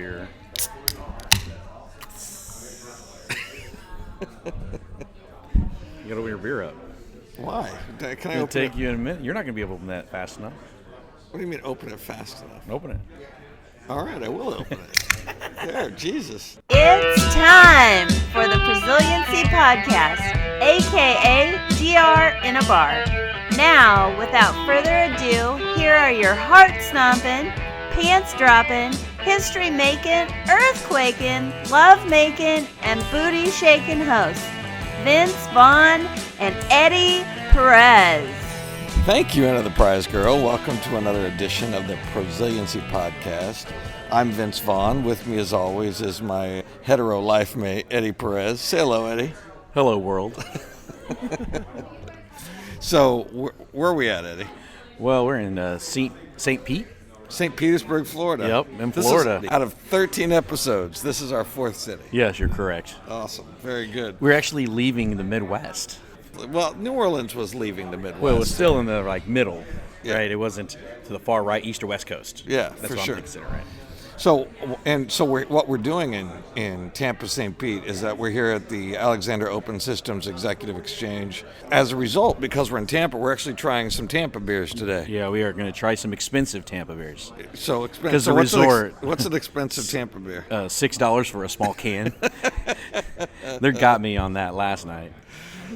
Here. You gotta open your beer up. Why? Can I It'll open take it? you a minute. You're not gonna be able to open that fast enough. What do you mean open it fast enough? Open it. All right, I will open it. There, Jesus. It's time for the Prosiliency Podcast, aka DR in a Bar. Now, without further ado, here are your heart-stomping, pants-dropping, history-making, earthquaking, love-making, and booty-shaking hosts, Vince Vaughn and Eddie Perez. Thank you, Anna the Prize Girl. Welcome to another edition of the Prosiliency Podcast. I'm Vince Vaughn. With me, as always, is my hetero life mate, Eddie Perez. Say hello, Eddie. Hello, world. So, where are we at, Eddie? Well, we're in St. Pete. St. Petersburg, Florida. Yep, in This Florida. is, out of 13 episodes, this is our fourth city. Yes, you're correct. Awesome. Very good. We're actually leaving the Midwest. Well, New Orleans was leaving the Midwest. Well, it was still in the middle, Yeah. right? It wasn't to the far right, east or west coast. Yeah, That's for what sure. I'm considering, right? So what we're doing in Tampa, St. Pete, is that we're here at the Alexander Open Systems Executive Exchange. As a result, because we're in Tampa, we're actually trying some Tampa beers today. Yeah, we are going to try some expensive Tampa beers. So expensive. Because the what's resort- what's an expensive Tampa beer? $6 for a small can. They got me on that last night.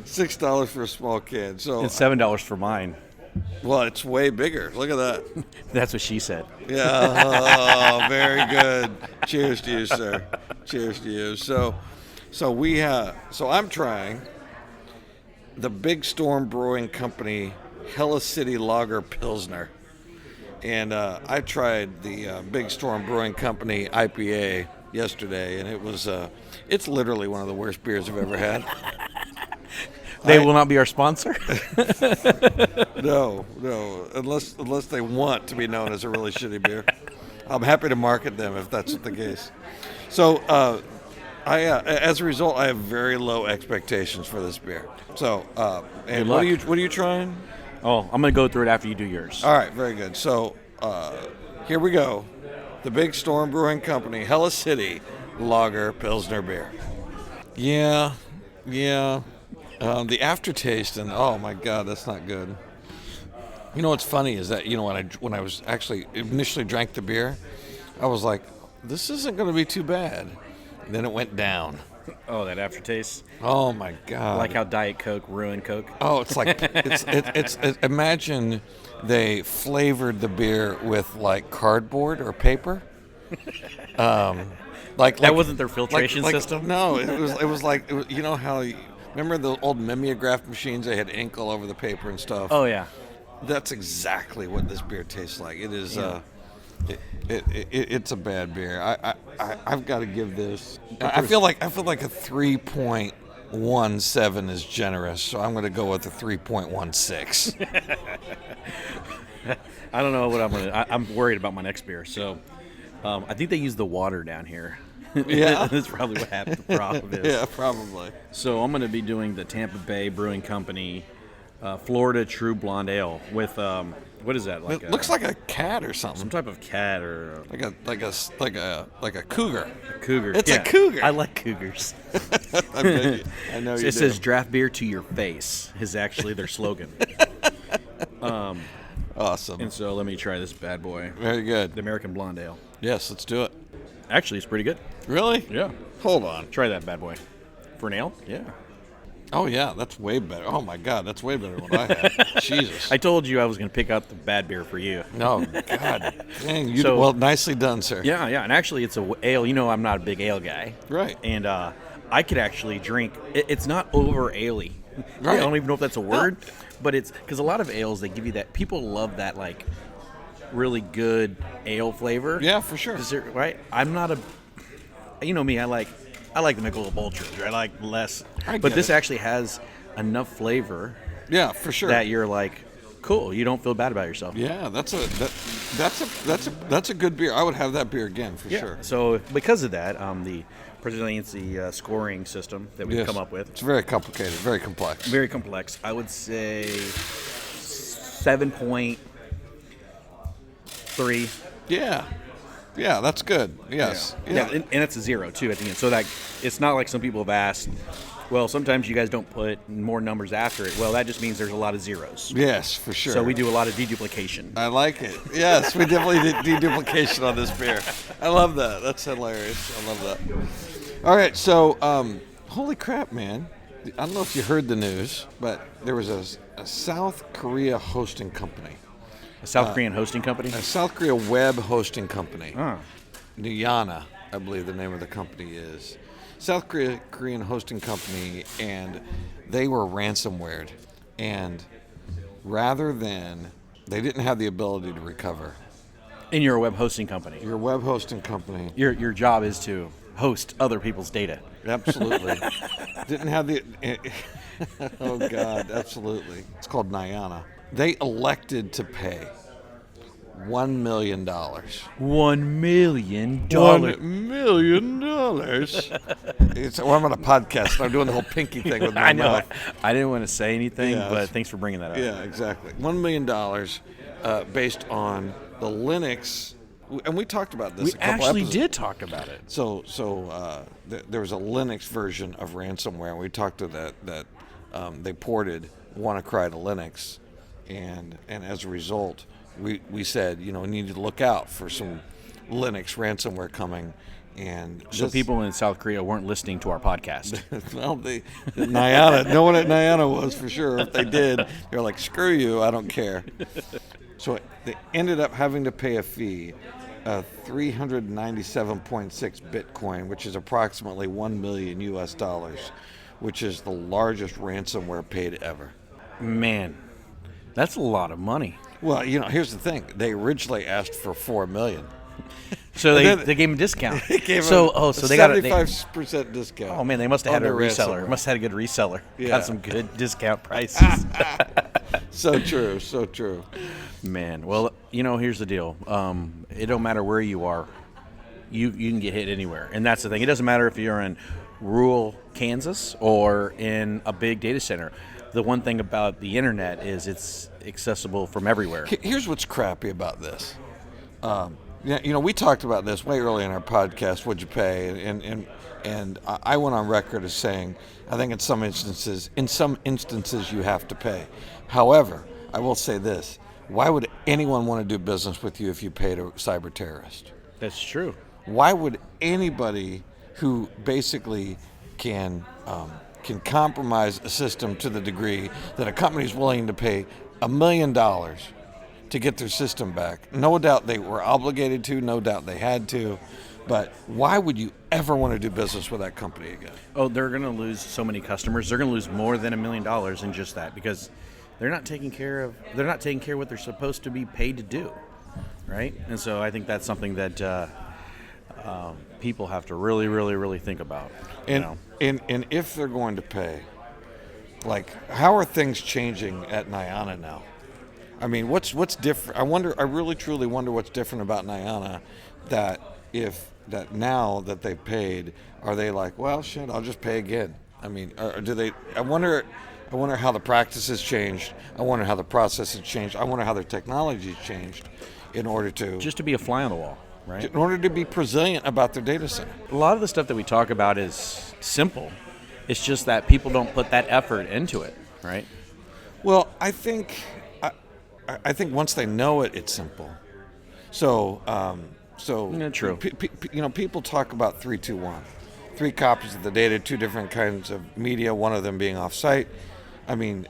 $6 for a small can. So And $7 for mine. well, it's way bigger. Look at that. That's what she said. Yeah. Oh, very good. Cheers to you, sir. Cheers to you. So I'm trying the Big Storm Brewing Company Hella City Lager Pilsner. And I tried the Big Storm Brewing Company IPA yesterday, and it's literally one of the worst beers I've ever had. They will not be our sponsor. No, unless they want to be known as a really shitty beer. I'm happy to market them if that's the case. So, as a result, I have very low expectations for this beer. So, and Good what luck. are you trying? Oh, I'm going to go through it after you do yours. All right, very good. So, here we go. The Big Storm Brewing Company Hella City Lager Pilsner beer. Yeah. The aftertaste, and oh my God, that's not good. You know what's funny is that when I was actually initially drank the beer, I was like, this isn't going to be too bad. And then it went down. Oh, that aftertaste. Oh my God! Like how Diet Coke ruined Coke. Oh, it's like it's imagine they flavored the beer with like cardboard or paper. That wasn't their filtration system? No, it was like you know how. Remember the old mimeograph machines? They had ink all over the paper and stuff. Oh, yeah. That's exactly what this beer tastes like. It is. Yeah. It's a bad beer. I've got to give this. I feel like a 3.17 is generous, so I'm going to go with a 3.16. I don't know what I'm worried about my next beer. So, I think they use the water down here. Yeah. That's probably what happened. The problem is. Yeah, probably. So I'm going to be doing the Tampa Bay Brewing Company Florida True Blonde Ale with what is that? It looks like a cat or something. some type of cat or Like a cougar. a cougar. It's a cougar. I like cougars. I bet you. I know you It do. says "Draft beer to your face" is actually their slogan. Awesome. And so let me try this bad boy, Very good. the American Blonde Ale. Yes, let's do it. Actually, it's pretty good. Really? Yeah. Hold on. Try that bad boy. For an ale? Yeah. Oh yeah, that's way better. Oh my God, that's way better than what I had. Jesus. I told you I was going to pick out the bad beer for you. No, God. Dang. So- Well, nicely done, sir. Yeah, and actually it's a ale. You know I'm not a big ale guy. Right. And I could actually drink. It's not over ale-y. Right. I don't even know if that's a word, but it's because a lot of ales, they give you that. People love that, like, really good ale flavor. Yeah, for sure. Right? I'm not you know me, I like the Michelob Ultras. I like less. I But get this it. actually has enough flavor Yeah, for sure. that you're like, cool. You don't feel bad about yourself. Yeah, that's a good beer. I would have that beer again for sure. So because of that, the Prosiliency scoring system that we've Yes. come up with, It's very complicated, very complex. very complex. I would say 7.3. Yeah. Yeah, that's good. Yes. Yeah, and it's a 0 too at the end. So that it's not like some people have asked, well, sometimes you guys don't put more numbers after it. Well, that just means there's a lot of zeros. Yes, for sure. So we do a lot of deduplication. I like it. Yes, we definitely did deduplication on this beer. I love that. That's hilarious. I love that. All right, so holy crap, man. I don't know if you heard the news, but there was a South Korea hosting company. A South Korean hosting company? A South Korea web hosting company. Oh. Nayana, I believe the name of the company is. South Korean hosting company, and they were ransomwared. And rather than, they didn't have the ability to recover. And you're a web hosting company. Your web hosting company. Your job is to host other people's data. Absolutely. Didn't have the, oh God, absolutely. It's called Nayana. They elected to pay $1 million. $1 million. $1 million. I'm on a podcast. I'm doing the whole pinky thing with my I know. mouth. I didn't want to say anything, Yeah, but thanks for bringing that up. Yeah, exactly. $1 million based on the Linux, and we talked about this. We a couple actually episodes. did talk about it. So there was a Linux version of ransomware, and we talked to that they ported WannaCry to Linux, and as a result, we said, we need to look out for some Linux ransomware coming. And so people in South Korea weren't listening to our podcast. Well, Nayana, no one at Nayana was for sure. If they did, they're like, screw you, I don't care. So they ended up having to pay a fee of 397.6 Bitcoin, which is approximately $1 million US, which is the largest ransomware paid ever. Man, that's a lot of money. Well, here's the thing. They originally asked for $4 million. So they gave him a discount. They gave so they got a 75% discount. Oh man, they must have had a on their reseller. ransomware. Must have had a good reseller. Yeah. Got some good discount prices. So true, so true. Man, well, here's the deal. It don't matter where you are. You can get hit anywhere, and that's the thing. It doesn't matter if you're in rural Kansas or in a big data center. The one thing about the internet is it's accessible from everywhere. Here's what's crappy about this. We talked about this way early in our podcast. What'd you pay? And I went on record as saying I think in some instances you have to pay. However, I will say this: why would anyone want to do business with you if you paid a cyber terrorist? That's true. Why would anybody who basically can compromise a system to the degree that a company is willing to pay $1 million to get their system back? No doubt they were obligated to, no doubt they had to, but why would you ever want to do business with that company again? Oh, they're going to lose so many customers. They're going to lose more than $1 million in just that because they're not taking care of what they're supposed to be paid to do, right? And so I think that's something that people have to really, really, really think about. And if they're going to pay, how are things changing at Nayana now? I mean, what's different? I really truly wonder what's different about Nayana that now that they've paid, are they like, well, shit, I'll just pay again? I mean, or do they? I wonder how the practice has changed. I wonder how the process has changed. I wonder how their technology has changed in order to just to be a fly on the wall, right? In order to be resilient about their data center. A lot of the stuff that we talk about is simple. It's just that people don't put that effort into it, right? Well, I think once they know it, it's simple. So yeah, true. People talk about 3-2-1, 3 copies of the data, 2 different kinds of media, one of them being off-site. I mean,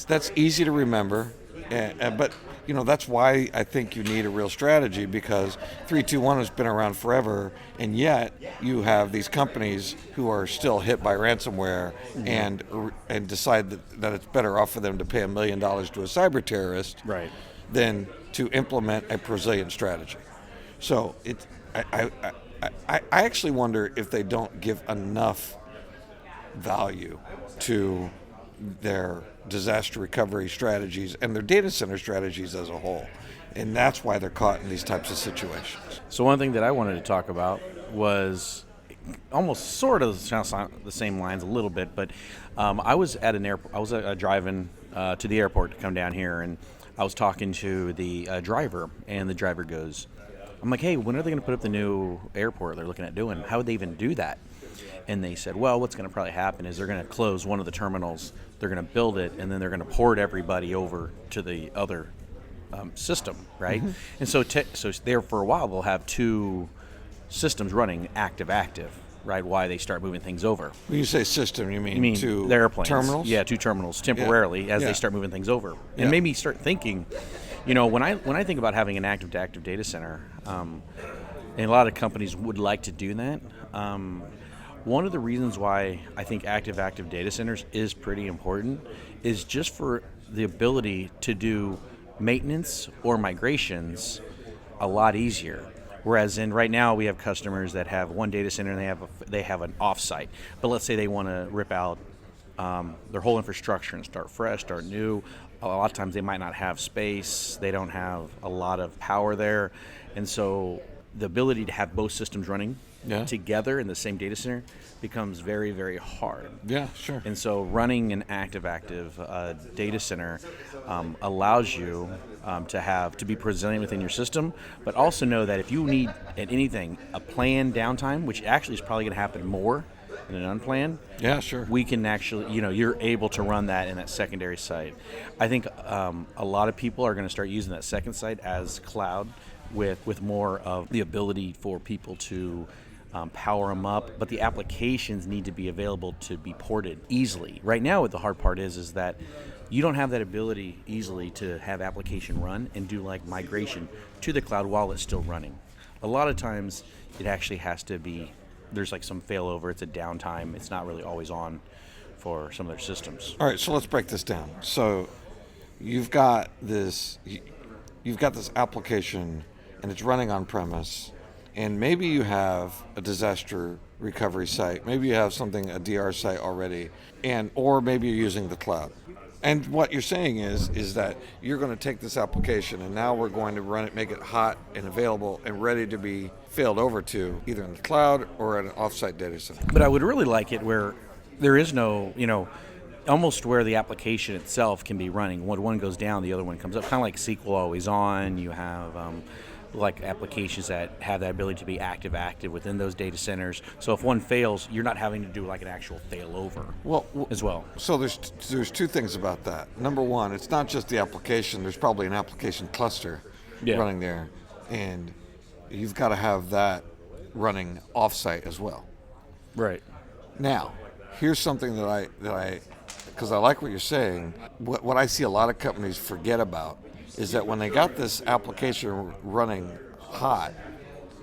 that's easy to remember, but that's why I think you need a real strategy, because 3-2-1 has been around forever, and yet you have these companies who are still hit by ransomware and decide that it's better off for them to pay $1 million to a cyber terrorist, right, than to implement a Prosiliency strategy. So I actually wonder if they don't give enough value to their disaster recovery strategies and their data center strategies as a whole. And that's why they're caught in these types of situations. So one thing that I wanted to talk about was almost sort of the same lines a little bit, but I was at an airport. I was driving to the airport to come down here, and I was talking to the driver, and the driver goes, I'm like, hey, when are they going to put up the new airport they're looking at doing? How would they even do that? And they said, well, what's going to probably happen is they're going to close one of the terminals, they're going to build it, and then they're going to port everybody over to the other system, right? And so there for a while they'll have two systems running active, right? Why they start moving things over. When you say system, you mean two the airplanes. terminals? Yeah, two terminals temporarily as they start moving things over. And made me start thinking, when I think about having an active-to-active data center, and a lot of companies would like to do that. One of the reasons why I think active data centers is pretty important is just for the ability to do maintenance or migrations a lot easier. Whereas right now we have customers that have one data center and they have an offsite. But let's say they want to rip out their whole infrastructure and start fresh, start new. A lot of times they might not have space. They don't have a lot of power there. And so the ability to have both systems running together in the same data center becomes very, very hard. Yeah, sure. And so running an active data center allows you to be resilient within your system, but also know that if you need at anything a planned downtime, which actually is probably going to happen more than an unplanned. Yeah, sure. We can actually, you're able to run that in that secondary site. I think a lot of people are going to start using that second site as cloud with more of the ability for people to power them up, but the applications need to be available to be ported easily. Right now, what the hard part is that you don't have that ability easily to have application run and do like migration to the cloud while it's still running. A lot of times, it actually has to be, there's like some failover, it's a downtime, it's not really always on for some of their systems. All right, so let's break this down. So you've got this application and it's running on premise, and maybe you have a disaster recovery site, maybe you have a DR site already, or maybe you're using the cloud. And what you're saying is that you're going to take this application and now we're going to run it, make it hot and available and ready to be failed over to either in the cloud or at an offsite data center. But I would really like it where there is no, almost where the application itself can be running. When one goes down, the other one comes up. Kind of like SQL always on. You have like applications that have that ability to be active within those data centers. So if one fails, you're not having to do like an actual failover as well. So there's two things about that. Number one, it's not just the application. There's probably an application cluster running there, and you've got to have that running offsite as well. Right. Now, here's something that I because I like what you're saying. What I see a lot of companies forget about is that when they got this application running hot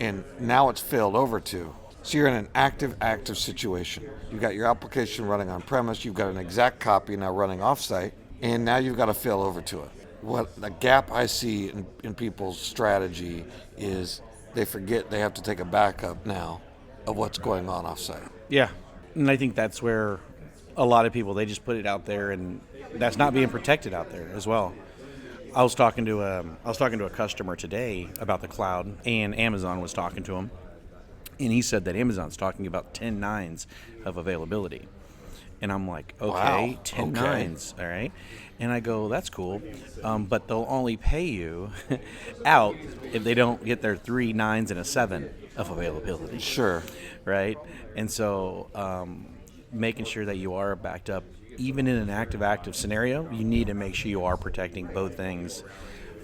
and now it's failed over to, so you're in an active situation. You've got your application running on premise, you've got an exact copy now running offsite, and now you've got to fail over to it. What the gap I see in people's strategy is they forget they have to take a backup now of what's going on offsite. Yeah, and I think that's where a lot of people, they just put it out there and that's not being protected out there as well. I was talking to a customer today about the cloud, and Amazon was talking to him, and he said that Amazon's talking about 10 nines of availability. And I'm like, okay, wow. 10 nines, all right. And I go, that's cool, but they'll only pay you out if they don't get their 3 nines and a 7 of availability. Sure. Right? And so making sure that you are backed up, even in an active scenario, you need to make sure you are protecting both things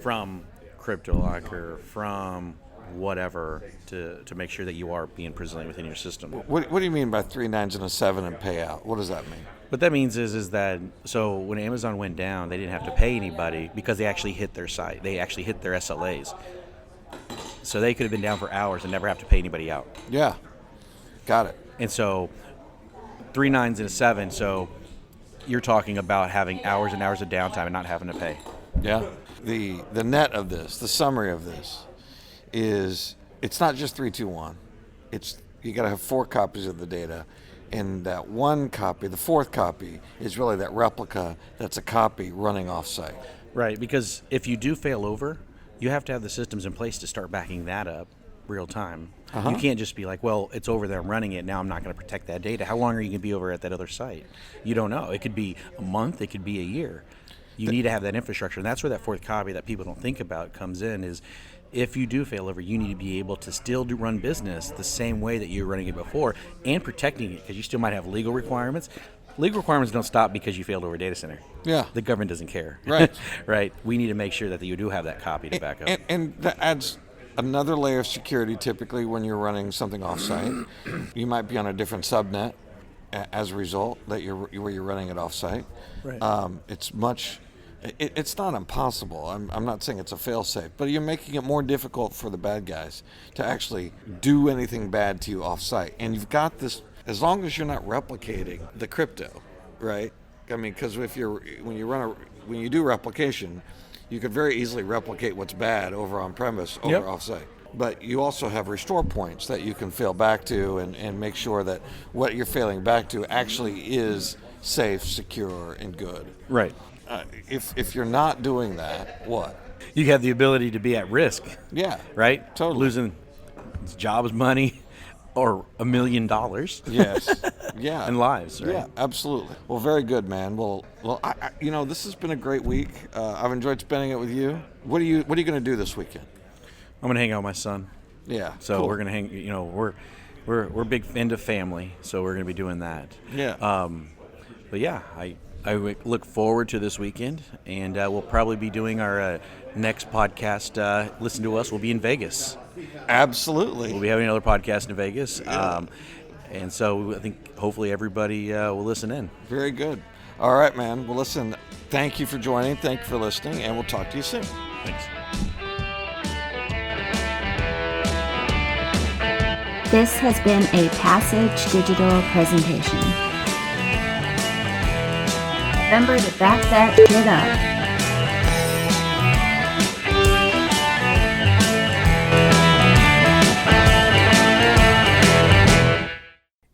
from CryptoLocker, from whatever, to make sure that you are being resilient within your system. What do you mean by 3 nines and a 7 and payout? What does that mean? What that means is that, so when Amazon went down, they didn't have to pay anybody because they actually hit their site. They actually hit their SLAs. So they could have been down for hours and never have to pay anybody out. Yeah. Got it. And so 3 nines and a 7, so you're talking about having hours and hours of downtime and not having to pay. Yeah. The net of this, the summary of this, is it's not just 3-2-1. It's you got to have 4 copies of the data, and that one copy, the 4th copy, is really that replica that's a copy running offsite. Right, because if you do fail over, you have to have the systems in place to start backing that up real time. You can't just be like, well, it's over there, I'm running it, now I'm not going to protect that data. How long are you going to be over at that other site? You don't know. It could be a month, it could be a year. You need to have that infrastructure, and that's where that 4th copy that people don't think about comes in, is if you do fail over, you need to be able to still run business the same way that you were running it before and protecting it, because you still might have legal requirements. Legal requirements don't stop because you failed over a data center. Yeah. The government doesn't care. Right. Right. We need to make sure that you do have that copy to back up. And that adds another layer of security. Typically, when you're running something offsite, you might be on a different subnet as a result where you're running it offsite. Right. It's not impossible. I'm not saying it's a fail-safe, but you're making it more difficult for the bad guys to actually do anything bad to you offsite. And you've got this, as long as you're not replicating the crypto, right? I mean, because when you do replication, you could very easily replicate what's bad over on premise over offsite. But you also have restore points that you can fail back to and make sure that what you're failing back to actually is safe, secure, and good. Right. If you're not doing that, what? You have the ability to be at risk. Yeah. Right? Totally. Losing jobs, money, or $1 million. Yes. Yeah. And lives. Right? Yeah, absolutely. Well, very good, man. Well, I this has been a great week. I've enjoyed spending it with you. What are you going to do this weekend? I'm gonna hang out with my son. Yeah. So cool. we're gonna hang. We're big into family, so we're gonna be doing that. Yeah. But yeah, I look forward to this weekend, and we'll probably be doing our next podcast. Listen to us. We'll be in Vegas. Absolutely. We'll be having another podcast in Vegas, and so I think hopefully everybody will listen in. Very good. All right, man. Well, listen. Thank you for joining. Thank you for listening, and we'll talk to you soon. Thanks. This has been a Passage Digital presentation. Remember to back that shit up.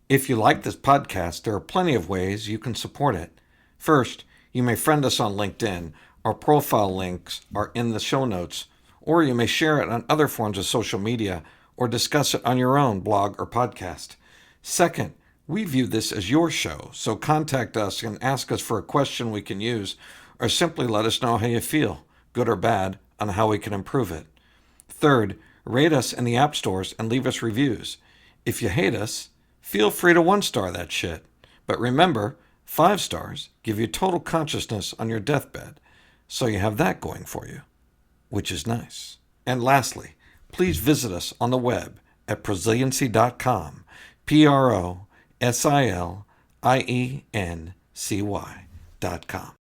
If you like this podcast, there are plenty of ways you can support it. First, you may friend us on LinkedIn. Our profile links are in the show notes, or you may share it on other forms of social media or discuss it on your own blog or podcast. Second, we view this as your show, so contact us and ask us for a question we can use, or simply let us know how you feel, good or bad, on how we can improve it. Third, rate us in the app stores and leave us reviews. If you hate us, feel free to 1-star that shit. But remember, 5 stars give you total consciousness on your deathbed, so you have that going for you, which is nice. And lastly, please visit us on the web at prosiliency.com, prosiliency.com.